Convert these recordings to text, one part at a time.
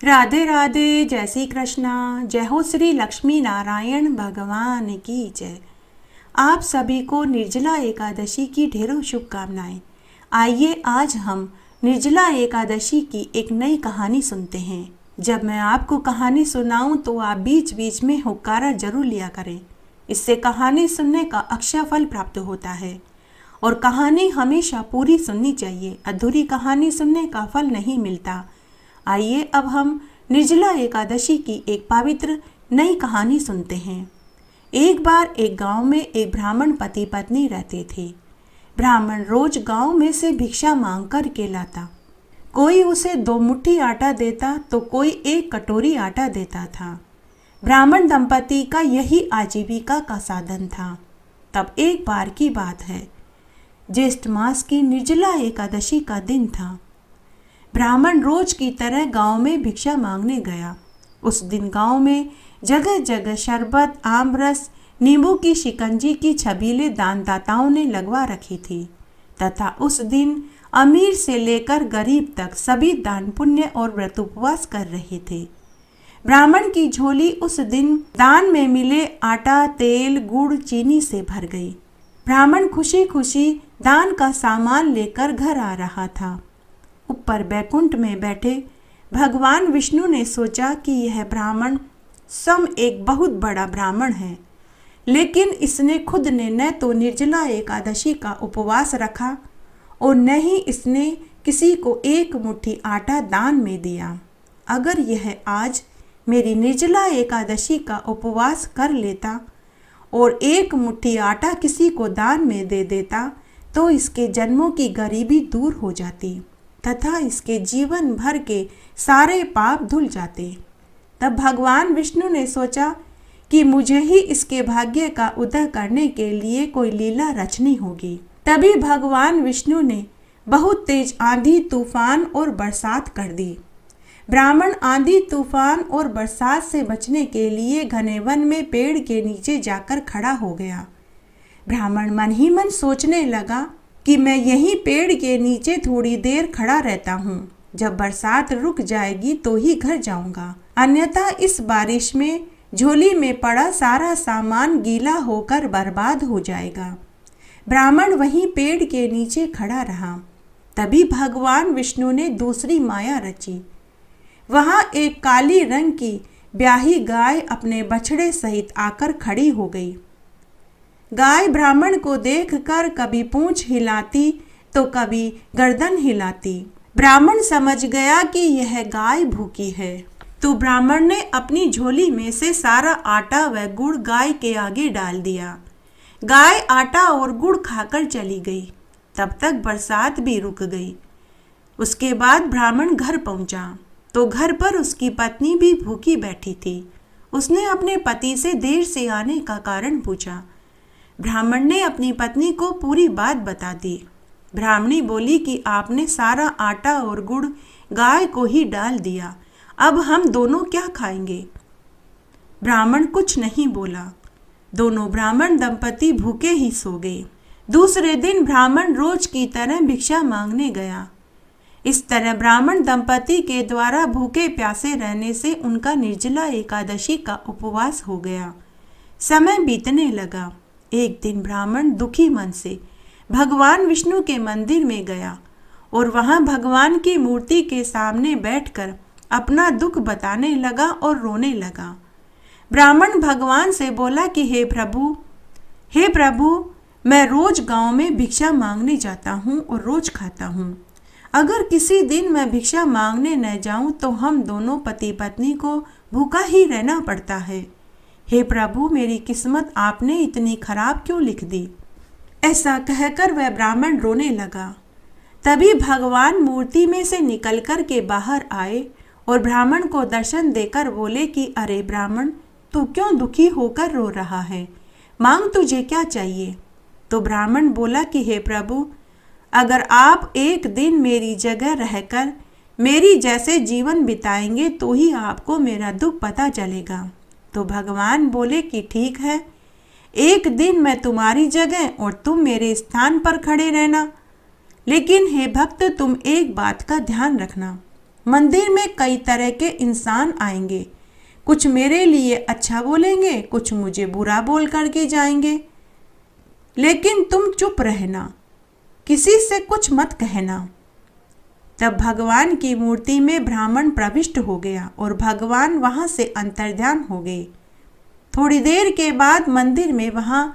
राधे राधे, जय श्री कृष्णा। जय हो श्री लक्ष्मी नारायण भगवान की जय। आप सभी को निर्जला एकादशी की ढेरों शुभकामनाएं। आइए आज हम निर्जला एकादशी की एक नई कहानी सुनते हैं। जब मैं आपको कहानी सुनाऊं तो आप बीच बीच में हुक्कारा जरूर लिया करें। इससे कहानी सुनने का अक्षय फल प्राप्त होता है और कहानी हमेशा पूरी सुननी चाहिए। अधूरी कहानी सुनने का फल नहीं मिलता। आइए अब हम निर्जला एकादशी की एक पवित्र नई कहानी सुनते हैं। एक बार एक गांव में एक ब्राह्मण पति पत्नी रहते थे। ब्राह्मण रोज गांव में से भिक्षा मांग कर के लाता। कोई उसे 2 मुट्ठी आटा देता तो कोई 1 कटोरी आटा देता था। ब्राह्मण दंपति का यही आजीविका का साधन था। तब एक बार की बात है, ज्येष्ठ मास की निर्जला एकादशी का दिन था। ब्राह्मण रोज की तरह गांव में भिक्षा मांगने गया। उस दिन गांव में जगह जगह शरबत, आमरस, नींबू की शिकंजी की छबीलें दानदाताओं ने लगवा रखी थी तथा उस दिन अमीर से लेकर गरीब तक सभी दान पुण्य और व्रत उपवास कर रहे थे। ब्राह्मण की झोली उस दिन दान में मिले आटा, तेल, गुड़, चीनी से भर गई। ब्राह्मण खुशी खुशी दान का सामान लेकर घर आ रहा था। ऊपर बैकुंठ में बैठे भगवान विष्णु ने सोचा कि यह ब्राह्मण स्वयं एक बहुत बड़ा ब्राह्मण है, लेकिन इसने खुद ने न तो निर्जला एकादशी का उपवास रखा और न ही इसने किसी को 1 मुट्ठी आटा दान में दिया। अगर यह आज मेरी निर्जला एकादशी का उपवास कर लेता और 1 मुट्ठी आटा किसी को दान में दे देता तो इसके जन्मों की गरीबी दूर हो जाती तथा इसके जीवन भर के सारे पाप धुल जाते। तब भगवान विष्णु ने सोचा कि मुझे ही इसके भाग्य का उदय करने के लिए कोई लीला रचनी होगी। तभी भगवान विष्णु ने बहुत तेज आंधी, तूफान और बरसात कर दी। ब्राह्मण आंधी, तूफान और बरसात से बचने के लिए घने वन में पेड़ के नीचे जाकर खड़ा हो गया। ब्राह्मण मन ही मन सोचने लगा कि मैं यहीं पेड़ के नीचे थोड़ी देर खड़ा रहता हूँ। जब बरसात रुक जाएगी तो ही घर जाऊंगा, अन्यथा इस बारिश में झोली में पड़ा सारा सामान गीला होकर बर्बाद हो जाएगा। ब्राह्मण वहीं पेड़ के नीचे खड़ा रहा। तभी भगवान विष्णु ने दूसरी माया रची। वहां एक काली रंग की ब्याही गाय अपने बछड़े सहित आकर खड़ी हो गई। गाय ब्राह्मण को देखकर कभी पूंछ हिलाती तो कभी गर्दन हिलाती। ब्राह्मण समझ गया कि यह गाय भूखी है, तो ब्राह्मण ने अपनी झोली में से सारा आटा व गुड़ गाय के आगे डाल दिया। गाय आटा और गुड़ खाकर चली गई। तब तक बरसात भी रुक गई। उसके बाद ब्राह्मण घर पहुंचा तो घर पर उसकी पत्नी भी भूखी बैठी थी। उसने अपने पति से देर से आने का कारण पूछा। ब्राह्मण ने अपनी पत्नी को पूरी बात बता दी। ब्राह्मणी बोली कि आपने सारा आटा और गुड़ गाय को ही डाल दिया, अब हम दोनों क्या खाएंगे। ब्राह्मण कुछ नहीं बोला। दोनों ब्राह्मण दंपति भूखे ही सो गए। दूसरे दिन ब्राह्मण रोज की तरह भिक्षा मांगने गया। इस तरह ब्राह्मण दंपति के द्वारा भूखे प्यासे रहने से उनका निर्जला एकादशी का उपवास हो गया। समय बीतने लगा। एक दिन ब्राह्मण दुखी मन से भगवान विष्णु के मंदिर में गया और वहां भगवान की मूर्ति के सामने बैठकर अपना दुख बताने लगा और रोने लगा। ब्राह्मण भगवान से बोला कि हे प्रभु, मैं रोज गांव में भिक्षा मांगने जाता हूं और रोज खाता हूं। अगर किसी दिन मैं भिक्षा मांगने न जाऊं तो हम दोनों पति पत्नी को भूखा ही रहना पड़ता है। हे प्रभु, मेरी किस्मत आपने इतनी खराब क्यों लिख दी। ऐसा कहकर वह ब्राह्मण रोने लगा। तभी भगवान मूर्ति में से निकलकर के बाहर आए और ब्राह्मण को दर्शन देकर बोले कि अरे ब्राह्मण, तू क्यों दुखी होकर रो रहा है, मांग तुझे क्या चाहिए। तो ब्राह्मण बोला कि हे प्रभु, अगर आप एक दिन मेरी जगह रहकर मेरी जैसे जीवन बिताएंगे तो ही आपको मेरा दुख पता चलेगा। तो भगवान बोले कि ठीक है, एक दिन मैं तुम्हारी जगह और तुम मेरे स्थान पर खड़े रहना। लेकिन हे भक्त, तुम एक बात का ध्यान रखना, मंदिर में कई तरह के इंसान आएंगे, कुछ मेरे लिए अच्छा बोलेंगे, कुछ मुझे बुरा बोल करके जाएंगे, लेकिन तुम चुप रहना, किसी से कुछ मत कहना। तब भगवान की मूर्ति में ब्राह्मण प्रविष्ट हो गया और भगवान वहां से अंतर्ध्यान हो गए। थोड़ी देर के बाद मंदिर में वहां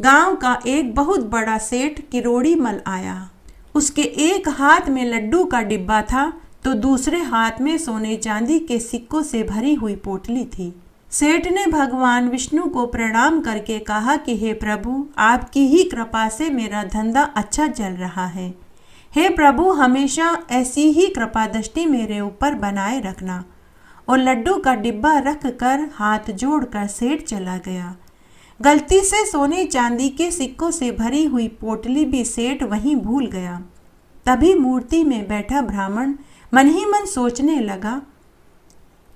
गांव का एक बहुत बड़ा सेठ किरोड़ी मल आया। उसके एक हाथ में लड्डू का डिब्बा था तो दूसरे हाथ में सोने चांदी के सिक्कों से भरी हुई पोटली थी। सेठ ने भगवान विष्णु को प्रणाम करके कहा कि हे प्रभु, आपकी ही कृपा से मेरा धंधा अच्छा चल रहा है। हे प्रभु, हमेशा ऐसी ही कृपा दृष्टि मेरे ऊपर बनाए रखना। और लड्डू का डिब्बा रख कर हाथ जोड़कर सेठ चला गया। गलती से सोने चांदी के सिक्कों से भरी हुई पोटली भी सेठ वहीं भूल गया। तभी मूर्ति में बैठा ब्राह्मण मन ही मन सोचने लगा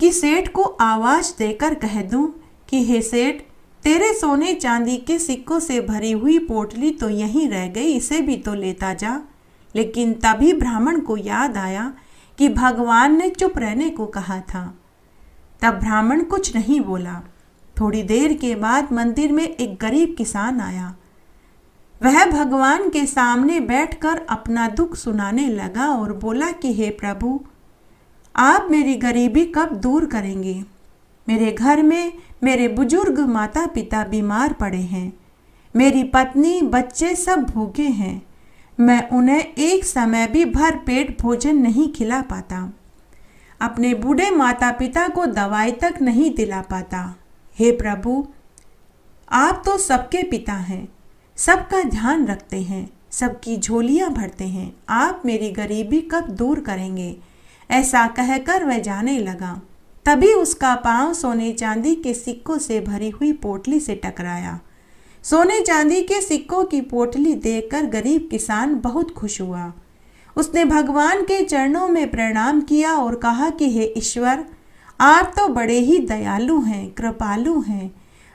कि सेठ को आवाज देकर कह दूं कि हे सेठ, तेरे सोने चांदी के सिक्कों से भरी हुई पोटली तो यहीं रह गई, इसे भी तो लेता जा। लेकिन तभी ब्राह्मण को याद आया कि भगवान ने चुप रहने को कहा था। तब ब्राह्मण कुछ नहीं बोला। थोड़ी देर के बाद मंदिर में एक गरीब किसान आया। वह भगवान के सामने बैठकर अपना दुख सुनाने लगा और बोला कि हे प्रभु, आप मेरी गरीबी कब दूर करेंगे? मेरे घर में मेरे बुजुर्ग माता पिता बीमार पड़े हैं, मेरी पत्नी बच्चे सब भूखे हैं, मैं उन्हें एक समय भी भर पेट भोजन नहीं खिला पाता, अपने बूढ़े माता पिता को दवाई तक नहीं दिला पाता। हे प्रभु, आप तो सबके पिता हैं, सबका ध्यान रखते हैं, सबकी झोलियां भरते हैं, आप मेरी गरीबी कब दूर करेंगे? ऐसा कहकर वह जाने लगा। तभी उसका पांव सोने चांदी के सिक्कों से भरी हुई पोटली से टकराया। सोने चांदी के सिक्कों की पोटली देखकर गरीब किसान बहुत खुश हुआ। उसने भगवान के चरणों में प्रणाम किया और कहा कि हे ईश्वर, आप तो बड़े ही दयालु हैं, कृपालु हैं।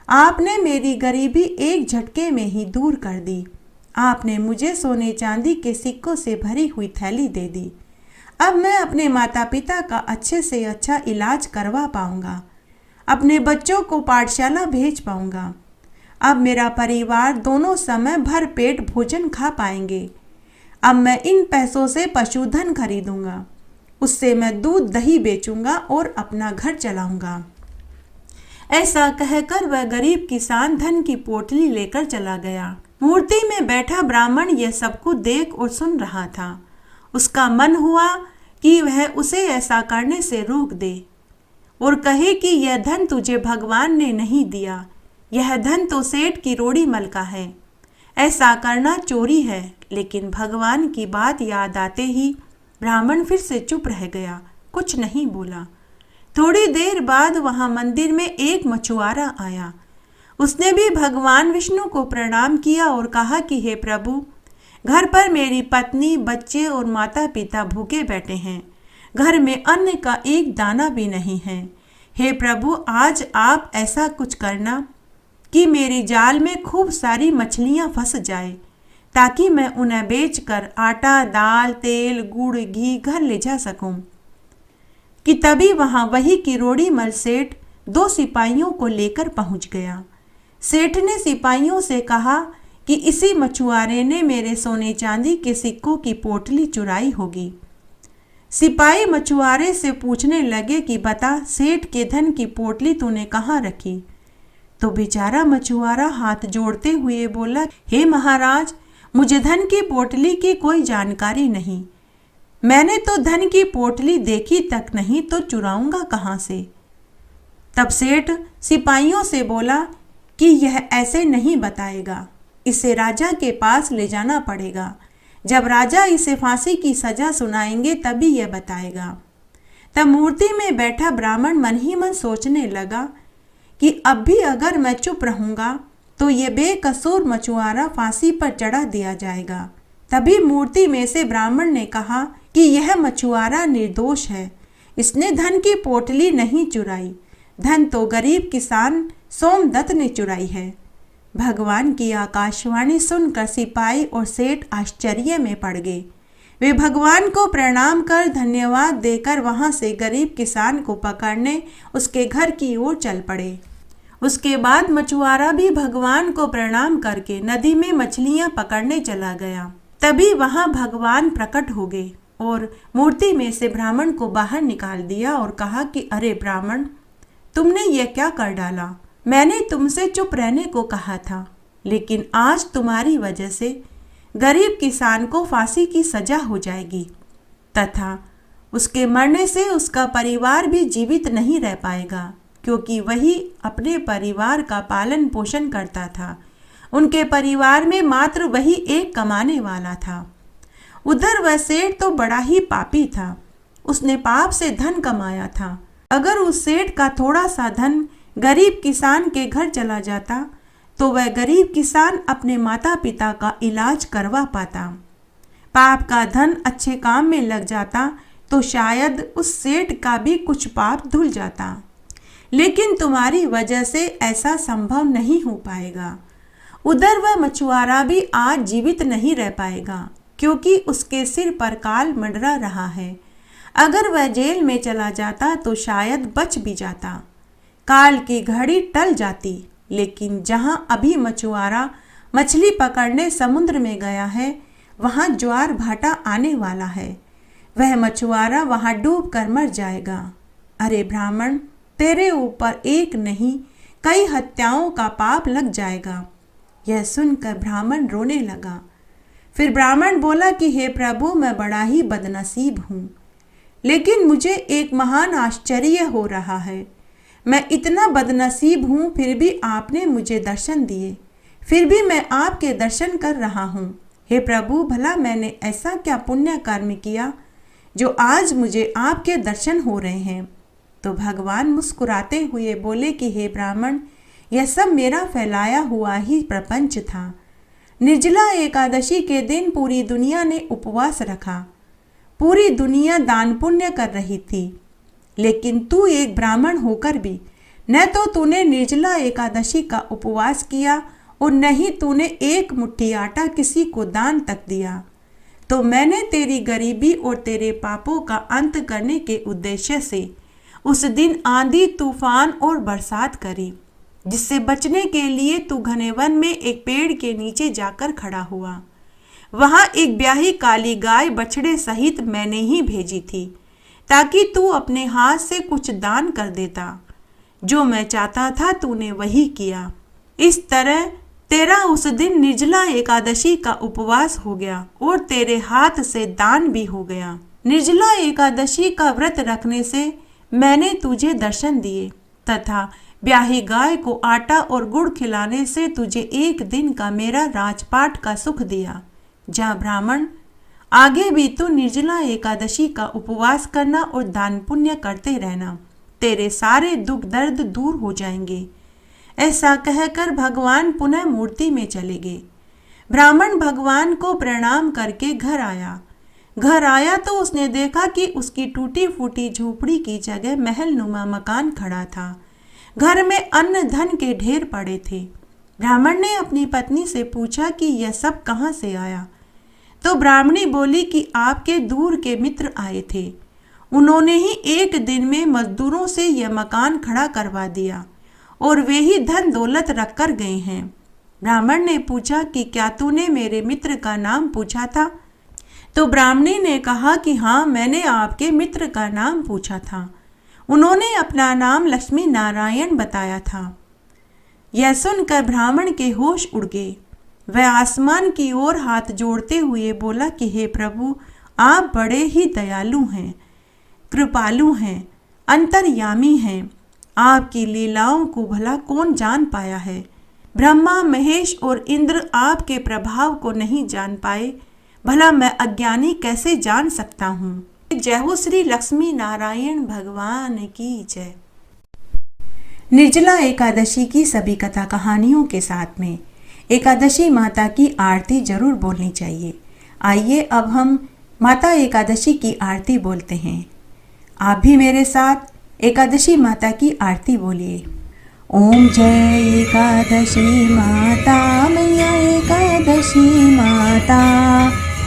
आपने मेरी गरीबी एक झटके में ही दूर कर दी। आपने मुझे सोने चांदी के सिक्कों से भरी हुई थैली दे दी। अब मैं अपने माता पिता का अच्छे से अच्छा इलाज करवा पाऊंगा, अपने बच्चों को पाठशाला भेज पाऊंगा। अब मेरा परिवार दोनों समय भर पेट भोजन खा पाएंगे। अब मैं इन पैसों से पशुधन खरीदूंगा, उससे मैं दूध दही बेचूंगा और अपना घर चलाऊंगा। ऐसा कहकर वह गरीब किसान धन की पोटली लेकर चला गया। मूर्ति में बैठा ब्राह्मण यह सब कुछ देख और सुन रहा था। उसका मन हुआ कि वह उसे ऐसा करने से रोक दे और कहे कि यह धन तुझे भगवान ने नहीं दिया, यह धन तो सेठ किरोड़ी मल का है, ऐसा करना चोरी है। लेकिन भगवान की बात याद आते ही ब्राह्मण फिर से चुप रह गया, कुछ नहीं बोला। थोड़ी देर बाद वहां मंदिर में एक मछुआरा आया। उसने भी भगवान विष्णु को प्रणाम किया और कहा कि हे प्रभु, घर पर मेरी पत्नी, बच्चे और माता पिता भूखे बैठे हैं, घर में अन्न का एक दाना भी नहीं है। हे प्रभु, आज आप ऐसा कुछ करना कि मेरी जाल में खूब सारी मछलियां फंस जाए, ताकि मैं उन्हें बेचकर आटा, दाल, तेल, गुड़, घी घर ले जा सकूं। कि तभी वहां वही किरोड़ी मल सेठ 2 सिपाहियों को लेकर पहुंच गया। सेठ ने सिपाहियों से कहा कि इसी मछुआरे ने मेरे सोने चांदी के सिक्कों की पोटली चुराई होगी। सिपाही मछुआरे से पूछने लगे कि बता, सेठ के धन की पोटली तूने कहाँ रखी? तो बेचारा मछुआरा हाथ जोड़ते हुए बोला, हे महाराज, मुझे धन की पोटली की कोई जानकारी नहीं। मैंने तो धन की पोटली देखी तक नहीं, तो चुराऊंगा कहाँ से? तब सेठ सिपाहियों से बोला कि यह ऐसे नहीं बताएगा, इसे राजा के पास ले जाना पड़ेगा। जब राजा इसे फांसी की सजा सुनाएंगे तभी यह बताएगा। तब मूर्ति में बैठा ब्राह्मण मन ही मन सोचने लगा कि अब भी अगर मैं चुप रहूंगा तो ये बेकसूर मछुआरा फांसी पर चढ़ा दिया जाएगा। तभी मूर्ति में से ब्राह्मण ने कहा कि यह मछुआरा निर्दोष है, इसने धन की पोटली नहीं चुराई, धन तो गरीब किसान सोमदत्त ने चुराई है। भगवान की आकाशवाणी सुनकर सिपाही और सेठ आश्चर्य में पड़ गए। वे भगवान को प्रणाम कर धन्यवाद देकर वहां से गरीब किसान को पकड़ने उसके घर की ओर चल पड़े। उसके बाद मछुआरा भी भगवान को प्रणाम करके नदी में मछलियां पकड़ने चला गया। तभी वहां भगवान प्रकट हो गए और मूर्ति में से ब्राह्मण को बाहर निकाल दिया और कहा कि अरे ब्राह्मण, तुमने ये क्या कर डाला? मैंने तुमसे चुप रहने को कहा था, लेकिन आज तुम्हारी वजह से गरीब किसान को फांसी की सजा हो जाएगी तथा उसके मरने से उसका परिवार भी जीवित नहीं रह पाएगा, क्योंकि वही अपने परिवार का पालन पोषण करता था। उनके परिवार में मात्र वही एक कमाने वाला था। उधर वह सेठ तो बड़ा ही पापी था। उसने पाप से धन कमाया था। अगर उस सेठ का थोड़ा सा धन गरीब किसान के घर चला जाता तो वह गरीब किसान अपने माता पिता का इलाज करवा पाता। पाप का धन अच्छे काम में लग जाता तो शायद उस सेठ का भी कुछ पाप धुल जाता, लेकिन तुम्हारी वजह से ऐसा संभव नहीं हो पाएगा। उधर वह मछुआरा भी आज जीवित नहीं रह पाएगा, क्योंकि उसके सिर पर काल मंडरा रहा है। अगर वह जेल में चला जाता तो शायद बच भी जाता, काल की घड़ी टल जाती। लेकिन जहां अभी मछुआरा मछली पकड़ने समुद्र में गया है, वहां ज्वार भाटा आने वाला है। वह मछुआरा वहां डूब कर मर जाएगा। अरे ब्राह्मण, तेरे ऊपर एक नहीं कई हत्याओं का पाप लग जाएगा। यह सुनकर ब्राह्मण रोने लगा। फिर ब्राह्मण बोला कि हे प्रभु, मैं बड़ा ही बदनसीब हूँ, लेकिन मुझे एक महान आश्चर्य हो रहा है। मैं इतना बदनसीब हूँ, फिर भी आपने मुझे दर्शन दिए, फिर भी मैं आपके दर्शन कर रहा हूँ। हे प्रभु, भला मैंने ऐसा क्या पुण्य कर्म किया जो आज मुझे आपके दर्शन हो रहे हैं? तो भगवान मुस्कुराते हुए बोले कि हे ब्राह्मण, यह सब मेरा फैलाया हुआ ही प्रपंच था। निर्जला एकादशी के दिन पूरी दुनिया ने उपवास रखा। पूरी दुनिया दान पुण्य कर रही थी, लेकिन तू एक ब्राह्मण होकर भी न तो तूने निर्जला एकादशी का उपवास किया और न ही तूने एक मुट्ठी आटा किसी को दान तक दिया। तो मैंने तेरी गरीबी और तेरे पापों का अंत करने के उद्देश्य से उस दिन आंधी तूफान और बरसात करी, जिससे बचने के लिए तू घने वन में एक पेड़ के नीचे जाकर खड़ा हुआ। वहां एक ब्याही काली गाय बछड़े सहित मैंने ही भेजी थी, ताकि तू अपने हाथ से कुछ दान कर देता। जो मैं चाहता था तूने वही किया। इस तरह तेरा उस दिन निर्जला एकादशी का उपवास हो गया और तेरे हाथ से दान भी हो गया। निर्जला एकादशी का व्रत रखने से मैंने तुझे दर्शन दिए तथा ब्याही गाय को आटा और गुड़ खिलाने से तुझे एक दिन का मेरा राजपाट का सुख दिया। जा ब्राह्मण, आगे भी तू निर्जला एकादशी का उपवास करना और दान पुण्य करते रहना। तेरे सारे दुख दर्द दूर हो जाएंगे। ऐसा कहकर भगवान पुनः मूर्ति में चले गए। ब्राह्मण भगवान को प्रणाम करके घर आया तो उसने देखा कि उसकी टूटी फूटी झोपड़ी की जगह महलनुमा मकान खड़ा था। घर में अन्न धन के ढेर पड़े थे। ब्राह्मण ने अपनी पत्नी से पूछा कि यह सब कहाँ से आया? तो ब्राह्मणी बोली कि आपके दूर के मित्र आए थे, उन्होंने ही एक दिन में मजदूरों से यह मकान खड़ा करवा दिया और वे ही धन दौलत रख कर गए हैं। ब्राह्मण ने पूछा कि क्या तूने मेरे मित्र का नाम पूछा था? तो ब्राह्मणी ने कहा कि हाँ, मैंने आपके मित्र का नाम पूछा था। उन्होंने अपना नाम लक्ष्मी नारायण बताया था। यह सुनकर ब्राह्मण के होश उड़ गए। वह आसमान की ओर हाथ जोड़ते हुए बोला कि हे प्रभु, आप बड़े ही दयालु हैं, कृपालु हैं, अंतर्यामी हैं। आपकी लीलाओं को भला कौन जान पाया है? ब्रह्मा, महेश और इंद्र आपके प्रभाव को नहीं जान पाए, भला मैं अज्ञानी कैसे जान सकता हूँ। जय हो श्री लक्ष्मी नारायण भगवान की जय। निर्जला एकादशी की सभी कथा कहानियों के साथ में एकादशी माता की आरती जरूर बोलनी चाहिए। आइए अब हम माता एकादशी की आरती बोलते हैं। आप भी मेरे साथ एकादशी माता की आरती बोलिए। ओम जय एकादशी माता, मैया एकादशी माता,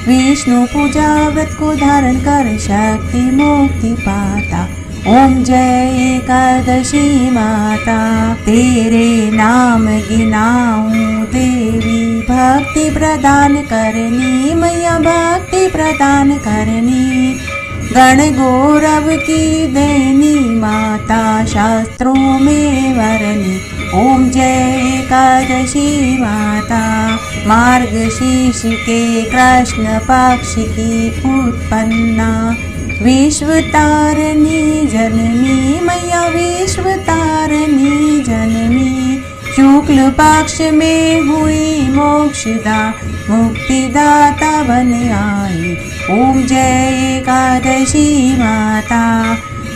विष्णु पूजा व्रत को धारण कर शक्ति मुक्ति पाता। ओम जय एकादशी माता, तेरे नाम गिनाऊं देवी, भक्ति प्रदान करनी मैया, भक्ति प्रदान करनी। गण गौरव की देनी माता, शास्त्रों में वरनी। ओम जय एकादशी माता, मार्गशीर्ष के कृष्ण पक्ष की उत्पन्ना, विश्व तारणी जननी मैया, विश्व तारणी जननी। शुक्ल पक्ष में हुई मोक्षदा, मुक्तिदाता बन आई। ओम जय एकादशी माता,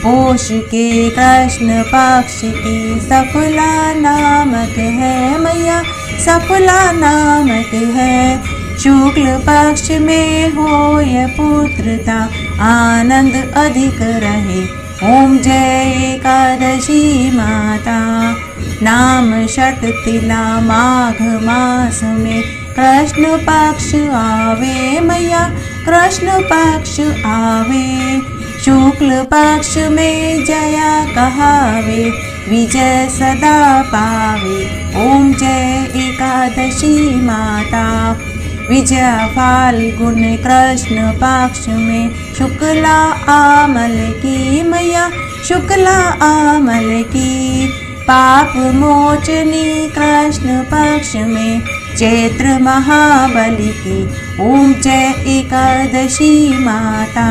पोष के कृष्ण पक्ष की सफला नामक है मैया, सफला नामक है। शुक्ल पक्ष में हो यह पुत्रता, आनंद अधिक रहे। ओम जय एकादशी माता, नाम षट तिला माघ मास में कृष्ण पक्ष आवे मैया, कृष्ण पक्ष आवे। शुक्ल पक्ष में जया कहावे, विजय सदा पावे। ओम जय एकादशी माता, विजय फाल्गुन कृष्ण पक्ष में शुक्ला आमल की मैया, शुक्ला आमल की। पाप मोचनी कृष्ण पक्ष में चैत्र महाबली की। ओम जय एकादशी माता,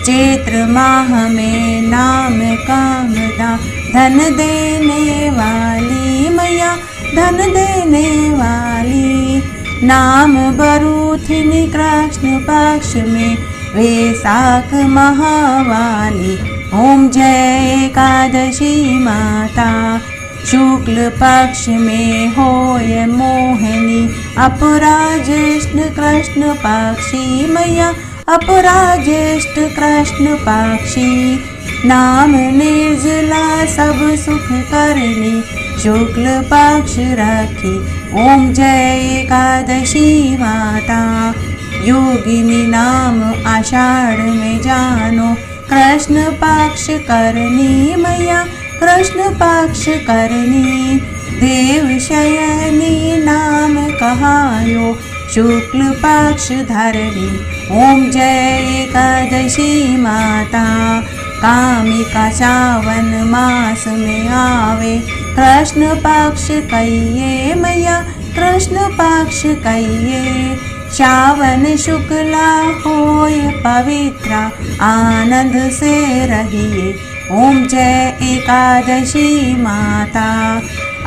चैत्र माह में नाम कामदा, धन देने वाली मैया, धन देने वाली। नाम बरूथिनी कृष्ण पक्ष में वैशाख महावाली। ओम जय एकादशी माता, शुक्ल पक्ष में होय मोहिनी, अपराज्येष्ठ कृष्ण पक्षी मैया, अपराज्येष्ठ कृष्ण पक्षी। नाम निर्जला सब सुख करनी, शुक्ल पक्ष रखी। ओम जय एकादशी माता, योगिनी नाम आषाढ़ में जानो, कृष्ण पक्ष करनी मैया, कृष्ण पक्ष करनी। देव शयनी नाम कहायो, शुक्ल पक्ष धरनी। ओम जय एकादशी माता, कामिका सावन मास में आवे, कृष्ण पक्ष कहिए मैया, कृष्ण पक्ष कहिए। श्रावण शुक्ला होय पवित्रा, आनंद से रहिए। ओम जय एकादशी माता,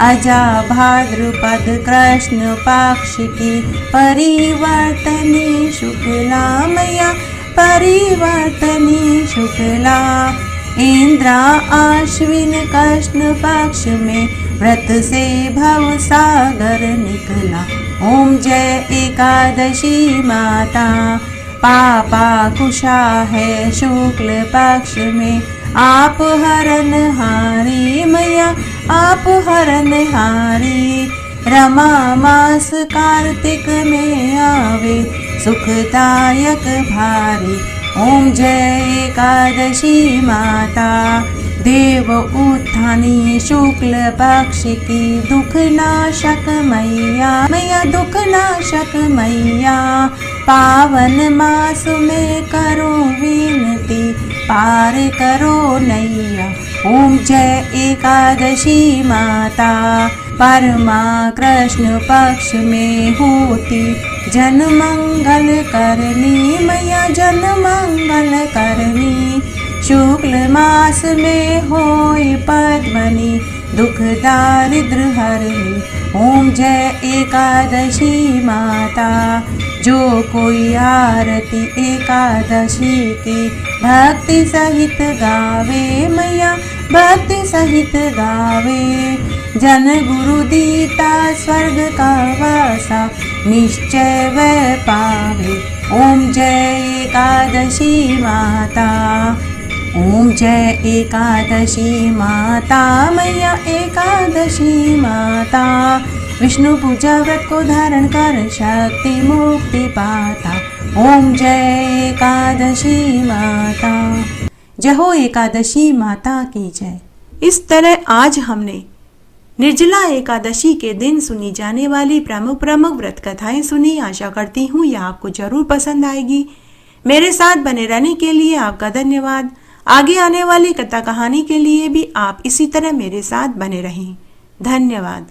अजा भाद्रपद कृष्ण पक्ष की परिवर्तनी शुक्ला मैया, परिवर्तनी शुक्ला। इंद्रा आश्विन कृष्ण पक्ष में व्रत से भव सागर निकला। ओम जय एकादशी माता, पापा कुशा है शुक्ल पक्ष में, आप हरन हारी मैया, आप हरन हारी। रमा मास कार्तिक में आवे, सुखदायक भारी। ओम जय एकादशी माता, देव उत्थानी शुक्ल पक्ष की दुख नाशक मैया, मैया दुख नाशक मैया। पावन मास में करो विनती, पार करो नैया। ओम जय एकादशी माता, परमा कृष्ण पक्ष में होती, जन मंगल करनी मैया, जन मंगल करनी। शुक्ल मास में होय पद्मनी, दुख दारिद्र हरनी। ओम जय एकादशी माता, जो कोई आरती एकादशी की भक्ति सहित गावे मैया, भक्ति सहित गावे। जन गुरु दीता स्वर्ग का वासा, निश्चय वह पावे। ओम जय एकादशी माता, ओम जय एकादशी माता मैया, एकादशी माता। विष्णु पूजा व्रत को धारण कर शक्ति मुक्ति पाता। ओम जय एकादशी माता। जय हो एकादशी माता की जय। इस तरह आज हमने निर्जला एकादशी के दिन सुनी जाने वाली प्रमुख प्रमुख व्रत कथाएं सुनी। आशा करती हूँ यह आपको जरूर पसंद आएगी। मेरे साथ बने रहने के लिए आपका धन्यवाद। आगे आने वाली कथा कहानी के लिए भी आप इसी तरह मेरे साथ बने रहें। धन्यवाद।